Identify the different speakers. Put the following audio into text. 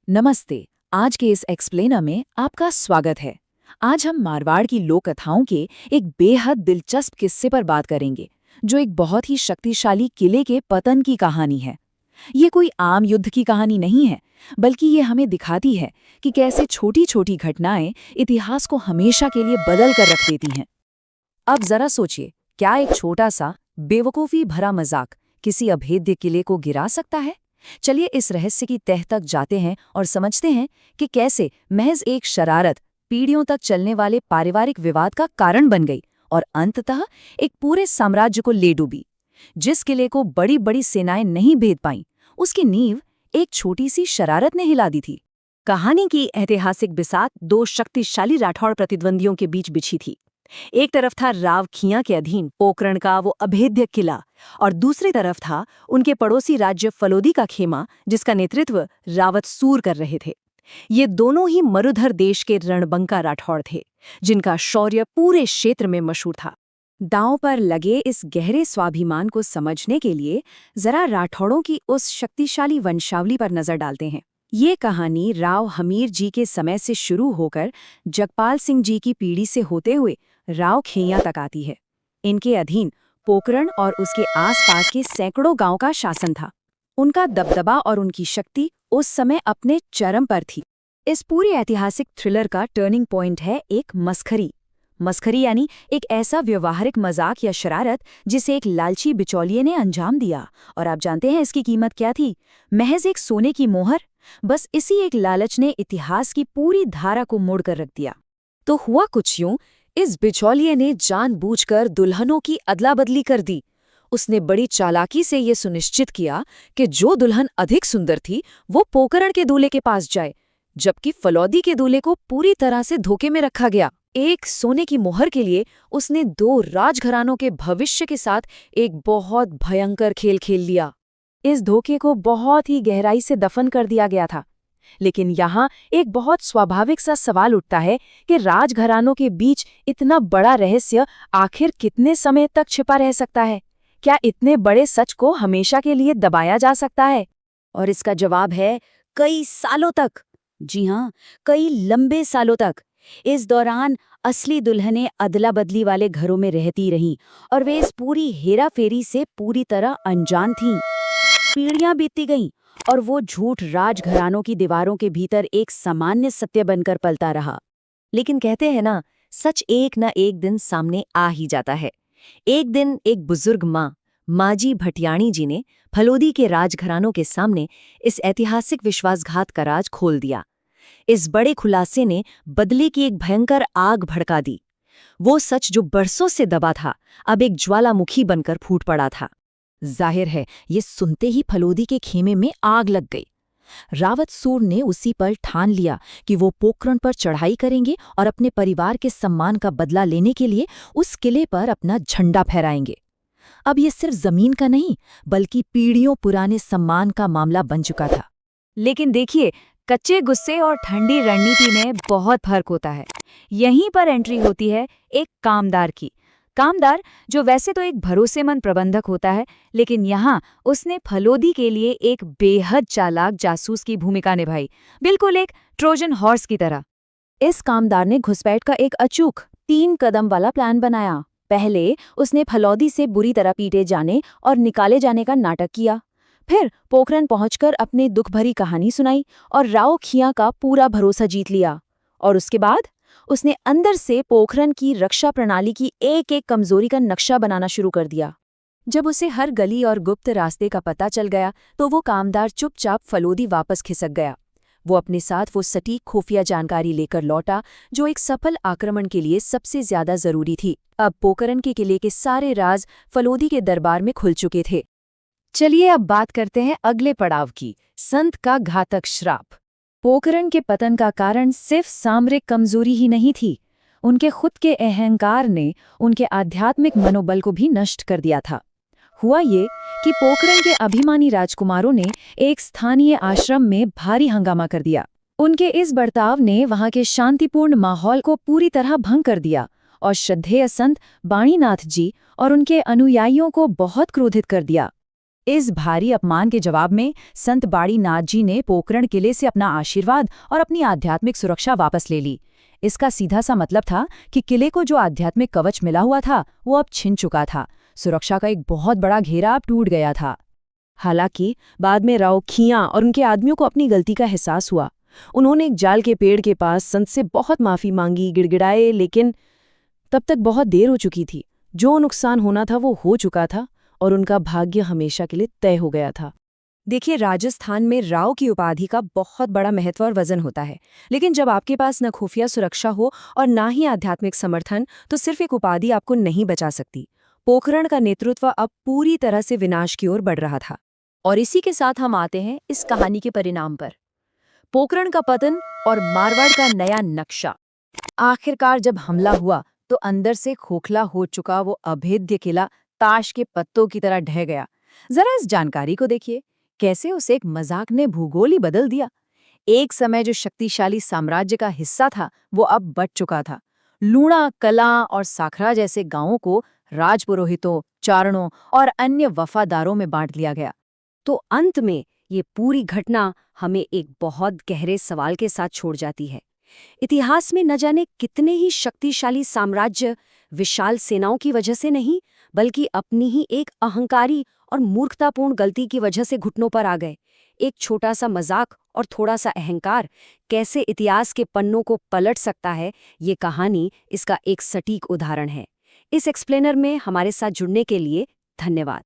Speaker 1: नमस्ते। आज के इस एक्सप्लेनर में आपका स्वागत है। आज हम मारवाड़ की लोक कथाओं के एक बेहद दिलचस्प किस्से पर बात करेंगे, जो एक बहुत ही शक्तिशाली किले के पतन की कहानी है। ये कोई आम युद्ध की कहानी नहीं है, बल्कि ये हमें दिखाती है कि कैसे छोटी-छोटी घटनाएं इतिहास को हमेशा के लिए बदल कर रख देती हैं। अब जरा सोचिए, क्या एक छोटा सा बेवकूफ़ी भरा मजाक किसी अभेद्य किले को गिरा सकता है? चलिए इस रहस्य की तह तक जाते हैं और समझते हैं कि कैसे महज एक शरारत पीढ़ियों तक चलने वाले पारिवारिक विवाद का कारण बन गई और अंततः एक पूरे साम्राज्य को ले डूबी। जिस किले को बड़ी बड़ी सेनाएं नहीं भेद पाईं, उसकी नींव एक छोटी सी शरारत ने हिला दी थी। कहानी की ऐतिहासिक बिसात दो शक्तिशाली राठौड़ प्रतिद्वंदियों के बीच बिछी थी। एक तरफ था राव खिया के अधीन पोकरण का वो अभेद्य किला, और दूसरी तरफ था उनके पड़ोसी राज्य फलोदी का खेमा, जिसका नेतृत्व रावत सूर कर रहे थे। ये दोनों ही मरुधर देश के रणबंका राठौड़ थे, जिनका शौर्य पूरे क्षेत्र में मशहूर था। दांव पर लगे इस गहरे स्वाभिमान को समझने के लिए जरा राठौड़ों की उस शक्तिशाली वंशावली पर नजर डालते हैं। ये कहानी राव हमीर जी के समय से शुरू होकर जगपाल सिंह जी की पीढ़ी से होते हुए राव खेया तक आती है। इनके अधीन पोकरण और उसके आसपास के सैकड़ों गांव का शासन था। उनका दबदबा और उनकी शक्ति उस समय अपने चरम पर थी। इस पूरे ऐतिहासिक थ्रिलर का टर्निंग पॉइंट है एक मस्खरी। मस्खरी यानी एक ऐसा व्यवहारिक मजाक या शरारत जिसे एक लालची बिचौलिए ने अंजाम दिया। और आप जानते हैं इसकी कीमत क्या थी? महज एक सोने की मोहर। बस इसी एक लालच ने इतिहास की पूरी धारा को मोड़कर रख दिया। तो हुआ कुछ यूं, इस बिचौलिए ने जानबूझकर दुल्हनों की अदला बदली कर दी। उसने बड़ी चालाकी से ये सुनिश्चित किया कि जो दुल्हन अधिक सुंदर थी वो पोकरण के दूल्हे के पास जाए, जबकि फलौदी के दूल्हे को पूरी तरह से धोखे में रखा गया। एक सोने की मोहर के लिए उसने दो राजघरानों के भविष्य के साथ एक बहुत भयंकर खेल खेल लिया। इस धोखे को बहुत ही गहराई से दफन कर दिया गया था। लेकिन यहाँ एक बहुत स्वाभाविक सा सवाल उठता है कि राजघरानों के बीच इतना बड़ा रहस्य आखिर कितने समय तक छिपा रह सकता है? क्या इतने बड़े सच को हमेशा के लिए दबाया जा सकता है? और इसका जवाब है कई सालों तक। जी हाँ, कई लंबे सालों तक। इस दौरान असली दुल्हनें अदला बदली वाले घरों में रहती रहीं और वे इस पूरी हेराफेरी से पूरी तरह अनजान थीं। पीढ़ियां बीतती गईं और वो झूठ राजघरानों की दीवारों के भीतर एक सामान्य सत्य बनकर पलता रहा। लेकिन कहते हैं ना, सच एक न एक दिन सामने आ ही जाता है। एक दिन एक बुजुर्ग माँ जी भटियाणी जी ने फलोदी के राजघरानों के सामने इस ऐतिहासिक विश्वासघात का राज खोल दिया। इस बड़े खुलासे ने बदले की एक भयंकर आग भड़का दी। वो सच जो बरसों से दबा था, अब एक ज्वालामुखी बनकर फूट पड़ा था। जाहिर है, ये सुनते ही फलोदी के खेमे में आग लग गई। रावत सूर ने उसी पल ठान लिया कि वो पोकरण पर चढ़ाई करेंगे और अपने परिवार के सम्मान का बदला लेने के लिए उस किले पर अपना झंडा फहराएंगे। अब ये सिर्फ जमीन का नहीं, बल्कि पीढ़ियों पुराने सम्मान का मामला बन चुका था। लेकिन देखिए, कच्चे गुस्से और ठंडी रणनीति में बहुत फर्क होता है। यहीं पर एंट्री होती है एक कामदार की। कामदार जो वैसे तो एक भरोसेमंद प्रबंधक होता है, लेकिन यहाँ उसने फलोदी के लिए एक बेहद चालाक जासूस की भूमिका निभाई, बिल्कुल एक ट्रोजन हॉर्स की तरह। इस कामदार ने घुसपैठ का एक अचूक 3 कदम वाला प्लान बनाया। पहले उसने फलौदी से बुरी तरह पीटे जाने और निकाले जाने का नाटक किया। फिर पोखरण पहुंचकर अपनी दुख भरी कहानी सुनाई और राव खिया का पूरा भरोसा जीत लिया। और उसके बाद उसने अंदर से पोखरण की रक्षा प्रणाली की एक एक कमजोरी का नक्शा बनाना शुरू कर दिया। जब उसे हर गली और गुप्त रास्ते का पता चल गया, तो वो कामदार चुपचाप फलोदी वापस खिसक गया। वो अपने साथ वो सटीक खुफिया जानकारी लेकर लौटा जो एक सफल आक्रमण के लिए सबसे ज्यादा जरूरी थी। अब पोकरण के किले के सारे राज फलोदी के दरबार में खुल चुके थे। चलिए अब बात करते हैं अगले पड़ाव की, संत का घातक श्राप। पोकरण के पतन का कारण सिर्फ सामरिक कमजोरी ही नहीं थी, उनके खुद के अहंकार ने उनके आध्यात्मिक मनोबल को भी नष्ट कर दिया था। हुआ ये कि पोकरण के अभिमानी राजकुमारों ने एक स्थानीय आश्रम में भारी हंगामा कर दिया। उनके इस बर्ताव ने वहां के शांतिपूर्ण माहौल को पूरी तरह भंग कर दिया और श्रद्धेय संत बाणीनाथ जी और उनके अनुयायियों को बहुत क्रोधित कर दिया। इस भारी अपमान के जवाब में संत बाड़ी नाथ जी ने पोकरण किले से अपना आशीर्वाद और अपनी आध्यात्मिक सुरक्षा वापस ले ली। इसका सीधा सा मतलब था कि किले को जो आध्यात्मिक कवच मिला हुआ था वो अब छिन चुका था। सुरक्षा का एक बहुत बड़ा घेरा अब टूट गया था।
Speaker 2: हालांकि बाद में राव खियां और उनके आदमियों को अपनी गलती का एहसास हुआ। उन्होंने एक जाल के पेड़ के पास संत से बहुत माफी मांगी, गिड़गिड़ाए, लेकिन तब तक बहुत देर हो चुकी थी। जो नुकसान होना था वो हो चुका था और उनका भाग्य हमेशा के लिए तय हो गया था।
Speaker 1: देखिए, राजस्थान में राव की उपाधि का बहुत बड़ा महत्व और वजन होता है, लेकिन जब आपके पास न खुफिया सुरक्षा हो और ना ही आध्यात्मिक समर्थन, तो सिर्फ एक उपाधि आपको नहीं बचा सकती। पोखरण का नेतृत्व अब पूरी तरह से विनाश की ओर बढ़ रहा था। और इसी के साथ हम आते हैं इस कहानी के परिणाम पर। पोखरण का पतन और मारवाड़ का नया नक्शा। आखिरकार जब हमला हुआ तो अंदर से खोखला हो चुका वो अभेद्य किला ताश के पत्तों की तरह ढह गया। जरा इस जानकारी को देखिए, कैसे उसे एक मजाक ने भूगोल ही बदल दिया। एक समय जो शक्तिशाली साम्राज्य का हिस्सा था वो अब बट चुका था। लूणा, कला और साखरा जैसे गांवों को राजपुरोहितों, चारणों और अन्य वफादारों में बांट लिया गया।
Speaker 3: तो अंत में ये पूरी घटना हमें एक बहुत गहरे सवाल के साथ छोड़ जाती है। इतिहास में न जाने कितने ही शक्तिशाली साम्राज्य विशाल सेनाओं की वजह से नहीं, बल्कि अपनी ही एक अहंकारी और मूर्खतापूर्ण गलती की वजह से घुटनों पर आ गए। एक छोटा सा मजाक और थोड़ा सा अहंकार कैसे इतिहास के पन्नों को पलट सकता है, ये कहानी इसका एक सटीक उदाहरण है। इस एक्सप्लेनर में हमारे साथ जुड़ने के लिए धन्यवाद।